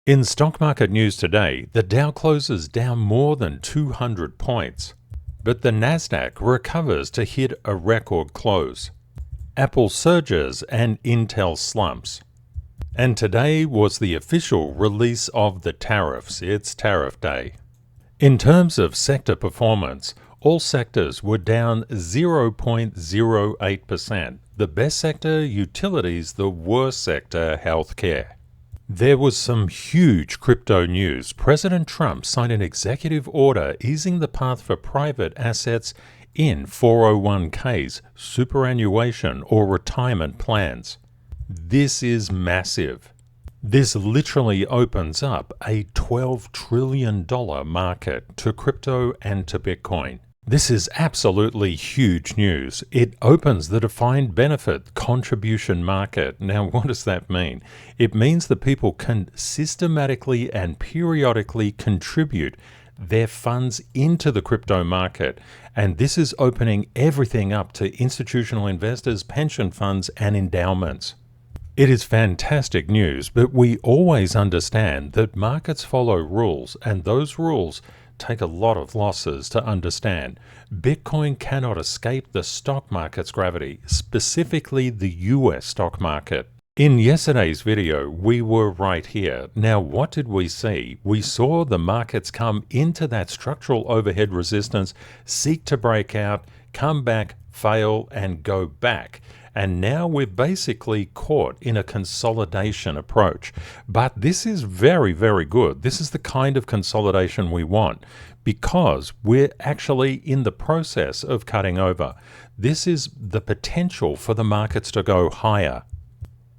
In stock market news today, the Dow closes down more than 200 points, but the Nasdaq recovers to hit a record close. Apple surges and Intel slumps. And today was the official release of the tariffs. It's tariff day. In terms of sector performance, all sectors were down 0.08%. The best sector, utilities; the worst sector, healthcare. There was some huge crypto news. President Trump signed an executive order easing the path for private assets in 401ks, superannuation, or retirement plans. This is massive. This literally opens up a $12 trillion market to crypto and to Bitcoin. This is absolutely huge news. It opens the defined benefit contribution market. Now, what does that mean? It means that people can systematically and periodically contribute their funds into the crypto market. And this is opening everything up to institutional investors, pension funds, and endowments. It is fantastic news, but we always understand that markets follow rules, and those rules take a lot of losses to understand. Bitcoin cannot escape the stock market's gravity, specifically the US stock market. In yesterday's video, we were right here. Now, what did we see? We saw the markets come into that structural overhead resistance, seek to break out, come back, fail, and go back. And now we're basically caught in a consolidation approach. But this is very, very good. This is the kind of consolidation we want because we're actually in the process of cutting over. This is the potential for the markets to go higher.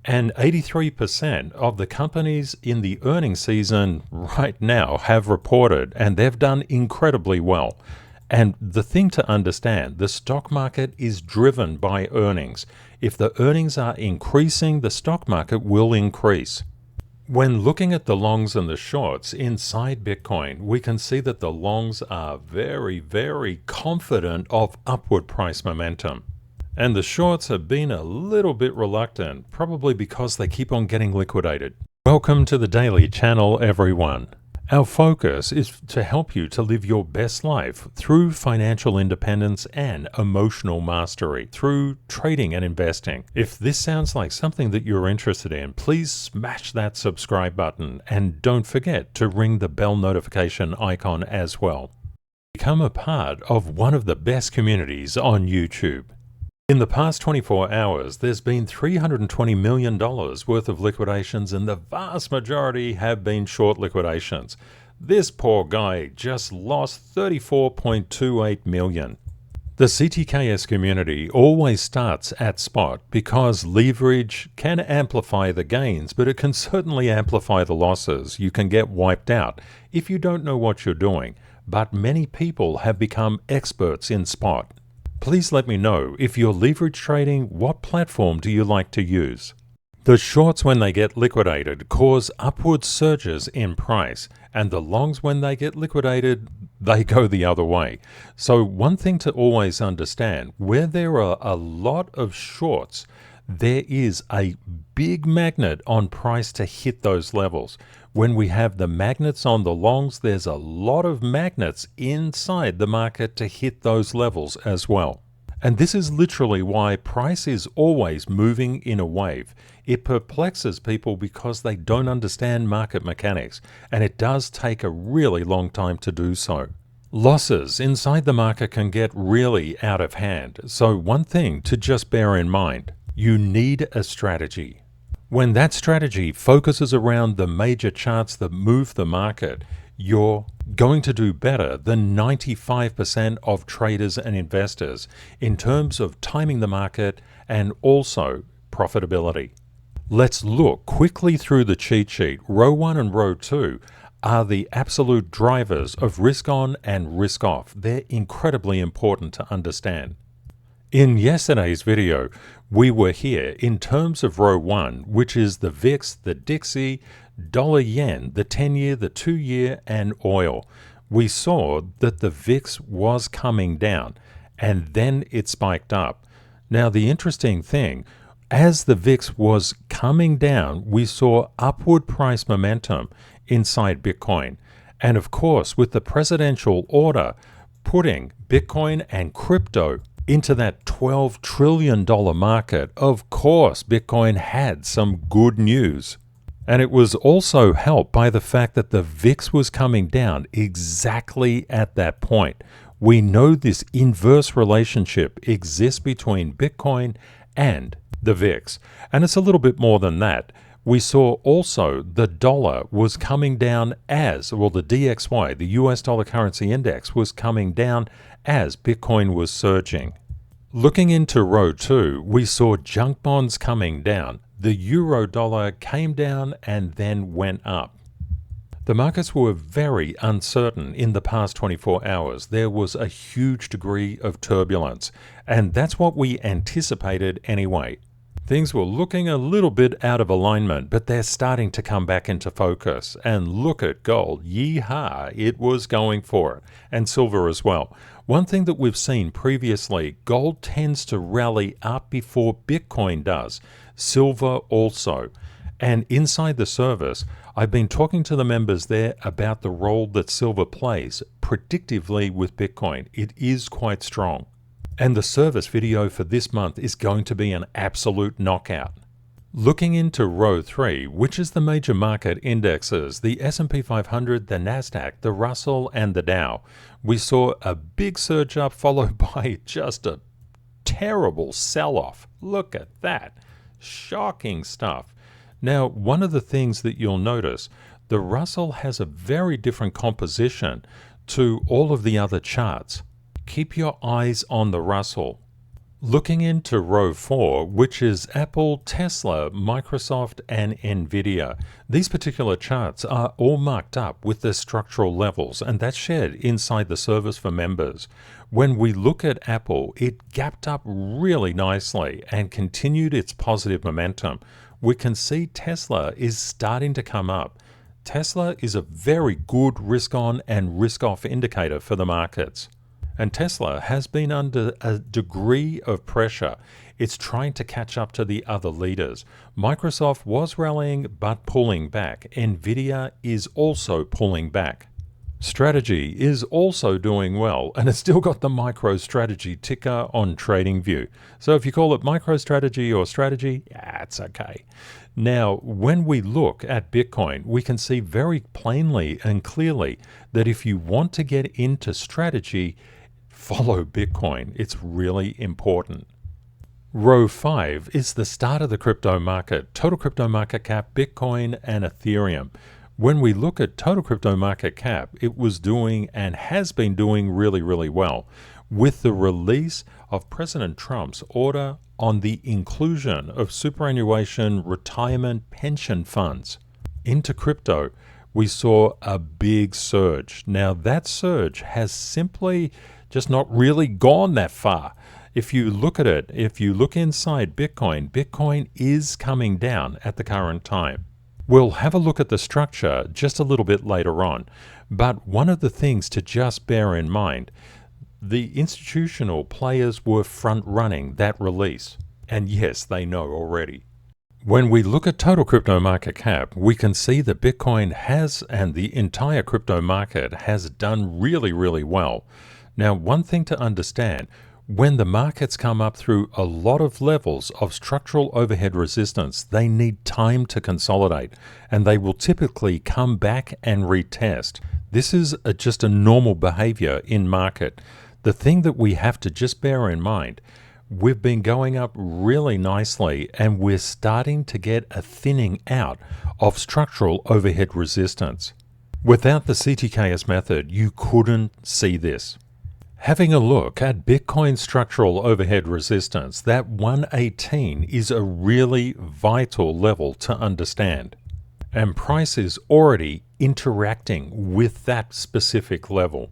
And 83% of the companies in the earnings season right now have reported, and they've done incredibly well. And the thing to understand, the stock market is driven by earnings. If the earnings are increasing, the stock market will increase. When looking at the longs and the shorts inside Bitcoin, we can see that the longs are very, very confident of upward price momentum. And the shorts have been a little bit reluctant, probably because they keep on getting liquidated. Welcome to the daily channel, everyone. Our focus is to help you to live your best life through financial independence and emotional mastery through trading and investing. If this sounds like something that you're interested in, please smash that subscribe button and don't forget to ring the bell notification icon as well. Become a part of one of the best communities on YouTube. In the past 24 hours, there's been $320 million worth of liquidations, and the vast majority have been short liquidations. This poor guy just lost $34.28 million. The CTKS community always starts at spot because leverage can amplify the gains, but it can certainly amplify the losses. You can get wiped out if you don't know what you're doing, but many people have become experts in spot. Please let me know, if you're leverage trading, what platform do you like to use? The shorts, when they get liquidated, cause upward surges in price, and the longs, when they get liquidated, they go the other way. So one thing to always understand, where there are a lot of shorts, there is a big magnet on price to hit those levels. When we have the magnets on the longs, there's a lot of magnets inside the market to hit those levels as well. And this is literally why price is always moving in a wave. It perplexes people because they don't understand market mechanics, and it does take a really long time to do so. Losses inside the market can get really out of hand. So one thing to just bear in mind, you need a strategy. When that strategy focuses around the major charts that move the market, you're going to do better than 95% of traders and investors in terms of timing the market and also profitability. Let's look quickly through the cheat sheet. Row 1 and row 2 are the absolute drivers of risk on and risk off. They're incredibly important to understand. In yesterday's video, we were here in terms of row 1, which is the VIX, the Dixie, dollar yen, the 10-year, the 2-year, and oil. We saw that the VIX was coming down, and then it spiked up. Now, the interesting thing, As the VIX was coming down, we saw upward price momentum inside Bitcoin. And of course, with the presidential order putting Bitcoin and crypto into that $12 trillion market, of course, Bitcoin had some good news. And it was also helped by the fact that the VIX was coming down exactly at that point. We know this inverse relationship exists between Bitcoin and the VIX. And it's a little bit more than that. We saw also the dollar was coming down as, well, the DXY, the US dollar currency index, was coming down as Bitcoin was surging. Looking into row 2, we saw junk bonds coming down. The euro dollar came down and then went up. The markets were very uncertain in the past 24 hours. There was a huge degree of turbulence, and that's what we anticipated anyway. Things were looking a little bit out of alignment, but they're starting to come back into focus. And look at gold. Yeehaw, it was going for it. And silver as well. One thing that we've seen previously, gold tends to rally up before Bitcoin does. Silver also. And inside the service, I've been talking to the members there about the role that silver plays predictively with Bitcoin. It is quite strong. And the service video for this month is going to be an absolute knockout. Looking into row 3, which is the major market indexes, the S&P 500, the Nasdaq, the Russell, and the Dow, we saw a big surge up followed by just a terrible sell-off. Look at that. Shocking stuff. Now, one of the things that you'll notice, the Russell has a very different composition to all of the other charts. Keep your eyes on the Russell. Looking into row 4, which is Apple, Tesla, Microsoft, and Nvidia. These particular charts are all marked up with their structural levels, and that's shared inside the service for members. When we look at Apple, it gapped up really nicely and continued its positive momentum. We can see Tesla is starting to come up. Tesla is a very good risk-on and risk-off indicator for the markets. And Tesla has been under a degree of pressure. It's trying to catch up to the other leaders. Microsoft was rallying but pulling back. Nvidia is also pulling back. Strategy is also doing well, and it's still got the MicroStrategy ticker on TradingView. So if you call it MicroStrategy or strategy, yeah, it's okay. Now, when we look at Bitcoin, we can see very plainly and clearly that if you want to get into strategy, follow Bitcoin. It's really important. Row 5 is the start of the crypto market. Total crypto market cap, Bitcoin and Ethereum. When we look at total crypto market cap, it was doing and has been doing really, really well. With the release of President Trump's order on the inclusion of superannuation retirement pension funds into crypto, we saw a big surge. Now that surge has simply just not really gone that far. If you look at it, if you look inside Bitcoin, Bitcoin is coming down at the current time. We'll have a look at the structure just a little bit later on, but one of the things to just bear in mind, the institutional players were front-running that release, and yes, they know already. When we look at total crypto market cap, we can see that Bitcoin has, and the entire crypto market has done really, really well. Now, one thing to understand, when the markets come up through a lot of levels of structural overhead resistance, they need time to consolidate, and they will typically come back and retest. This is just a normal behavior in market. The thing that we have to just bear in mind, we've been going up really nicely, and we're starting to get a thinning out of structural overhead resistance. Without the CTKS method, you couldn't see this. Having a look at Bitcoin structural overhead resistance, that 118 is a really vital level to understand. And price is already interacting with that specific level.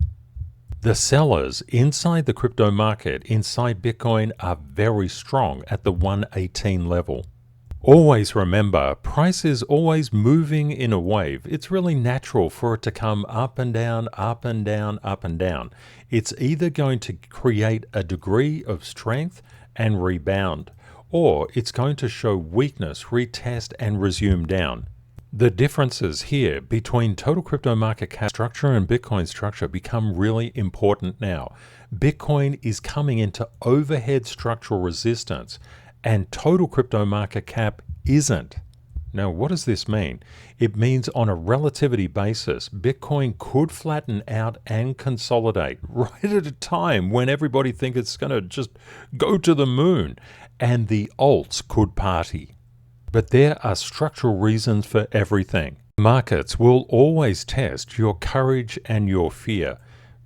The sellers inside the crypto market, inside Bitcoin, are very strong at the 118 level. Always remember, price is always moving in a wave. It's really natural for it to come up and down, up and down, up and down. It's either going to create a degree of strength and rebound, or it's going to show weakness, retest, and resume down. The differences here between total crypto market cap structure and Bitcoin structure become really important now. Bitcoin is coming into overhead structural resistance, and total crypto market cap isn't. Now, what does this mean? It means on a relativity basis, Bitcoin could flatten out and consolidate right at a time when everybody thinks it's going to just go to the moon, and the alts could party. But there are structural reasons for everything. Markets will always test your courage and your fear.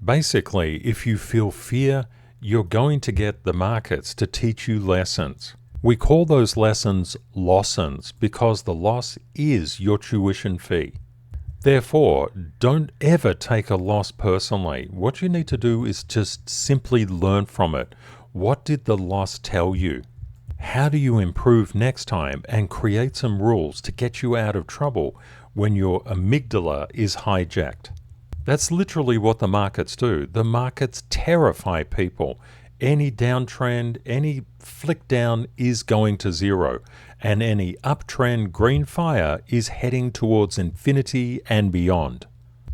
Basically, if you feel fear, you're going to get the markets to teach you lessons. We call those lessons lossons because the loss is your tuition fee. Therefore, don't ever take a loss personally. What you need to do is just simply learn from it. What did the loss tell you? How do you improve next time and create some rules to get you out of trouble when your amygdala is hijacked? That's literally what the markets do. The markets terrify people. Any downtrend, any flick down is going to zero, and any uptrend green fire is heading towards infinity and beyond,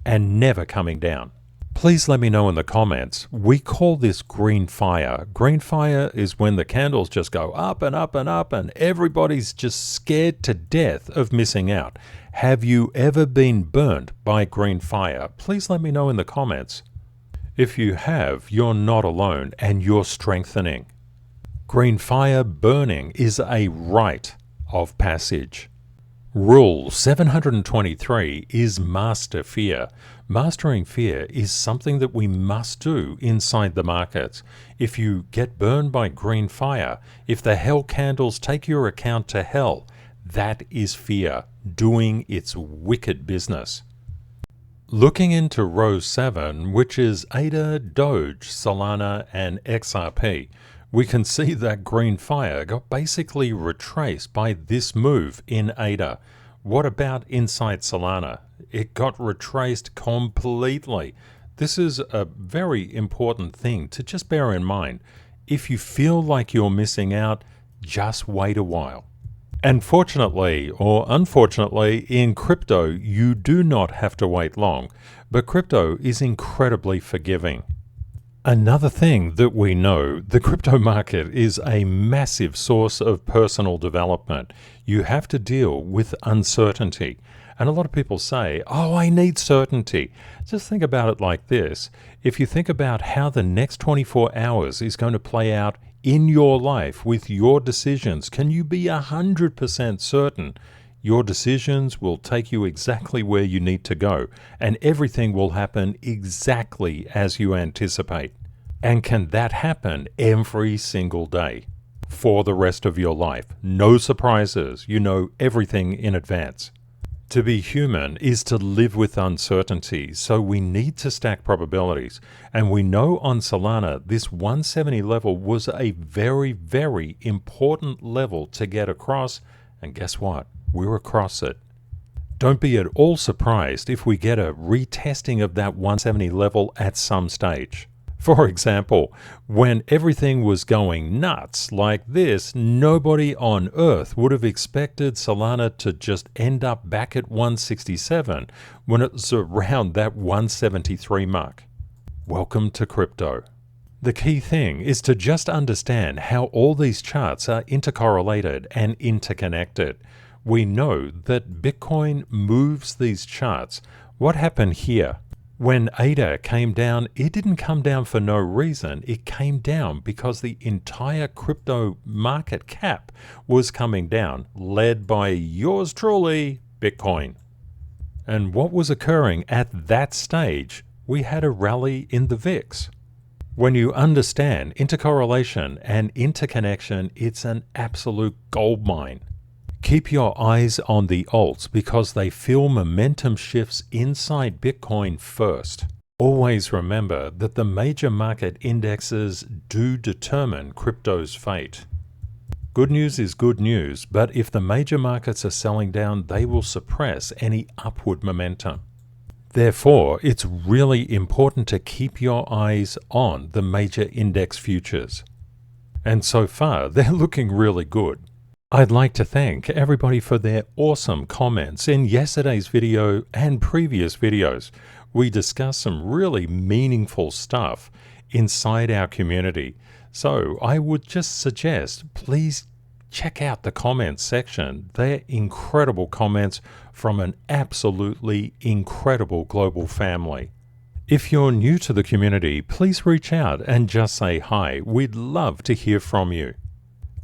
and never coming down. Please let me know in the comments. We call this green fire. Green fire is when the candles just go up and up and up and everybody's just scared to death of missing out. Have you ever been burnt by green fire? Please let me know in the comments. If you have, you're not alone and you're strengthening. Green fire burning is a rite of passage. Rule 723 is master fear. Mastering fear is something that we must do inside the markets. If you get burned by green fire, if the hell candles take your account to hell, that is fear doing its wicked business. Looking into row 7, which is ADA, Doge, Solana, and XRP, we can see that green fire got basically retraced by this move in ADA. What about inside Solana? It got retraced completely. This is a very important thing to just bear in mind. If you feel like you're missing out, just wait a while. And fortunately or unfortunately, in crypto, you do not have to wait long, but crypto is incredibly forgiving. Another thing that we know, the crypto market is a massive source of personal development. You have to deal with uncertainty. And a lot of people say, oh, I need certainty. Just think about it like this. If you think about how the next 24 hours is going to play out in your life with your decisions, can you be 100% certain your decisions will take you exactly where you need to go and everything will happen exactly as you anticipate? And can that happen every single day for the rest of your life? No surprises. You know everything in advance. To be human is to live with uncertainty, so we need to stack probabilities. And we know on Solana, this 170 level was a very, very important level to get across. And guess what? We're across it. Don't be at all surprised if we get a retesting of that 170 level at some stage. For example, when everything was going nuts like this, nobody on Earth would have expected Solana to just end up back at 167 when it was around that 173 mark. Welcome to crypto. The key thing is to just understand how all these charts are intercorrelated and interconnected. We know that Bitcoin moves these charts. What happened here? When ADA came down, it didn't come down for no reason. It came down because the entire crypto market cap was coming down, led by yours truly, Bitcoin. And what was occurring at that stage? We had a rally in the VIX. When you understand intercorrelation and interconnection, it's an absolute goldmine. Keep your eyes on the alts because they feel momentum shifts inside Bitcoin first. Always remember that the major market indexes do determine crypto's fate. Good news is good news, but if the major markets are selling down, they will suppress any upward momentum. Therefore, it's really important to keep your eyes on the major index futures. And so far, they're looking really good. I'd like to thank everybody for their awesome comments in yesterday's video and previous videos. We discussed some really meaningful stuff inside our community. So I would just suggest, please check out the comments section. They're incredible comments from an absolutely incredible global family. If you're new to the community, please reach out and just say hi. We'd love to hear from you.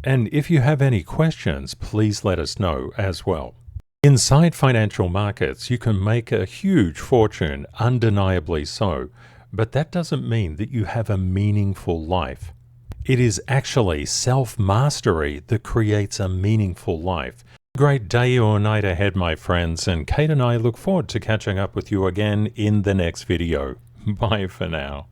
And if you have any questions, please let us know as well. Inside financial markets, you can make a huge fortune, undeniably so, but that doesn't mean that you have a meaningful life. It is actually self-mastery that creates a meaningful life. Great day or night ahead, my friends, and Kate and I look forward to catching up with you again in the next video. Bye for now.